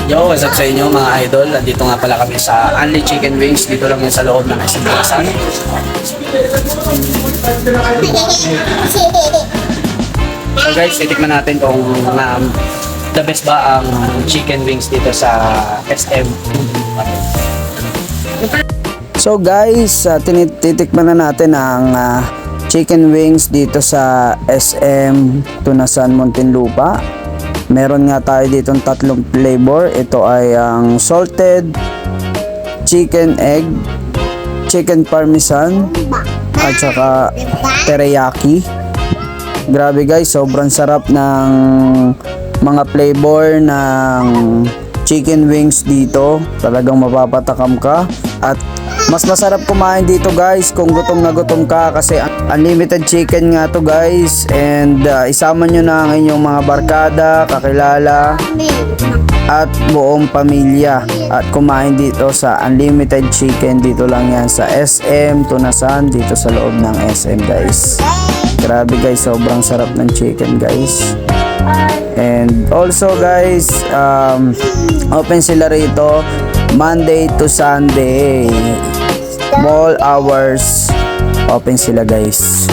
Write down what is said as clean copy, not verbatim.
Yo, what's up sa inyo mga idol? Nandito nga pala kami sa Unli Chicken Wings. Dito lang yan sa loob ng SM Plaza. So guys, titikman natin kung the best ba ang chicken wings dito sa SM. So guys, titikman na natin ang chicken wings dito sa SM Tunasan, Muntinlupa. Meron nga tayo ditong tatlong flavor. Ito ay ang salted, chicken egg, chicken parmesan, at saka teriyaki. Grabe guys, sobrang sarap ng mga flavor ng chicken wings dito. Talagang mapapatakam ka. At mas masarap kumain dito guys kung gutom na gutom ka, kasi unlimited chicken nga to guys. And isama nyo na ang inyong mga barkada, kakilala at buong pamilya at kumain dito sa unlimited chicken. Dito lang yan sa SM Tunasan, dito sa loob ng SM guys. Grabe guys, sobrang sarap ng chicken guys. And also guys, open sila rito Monday to Sunday, mall hours, open sila guys.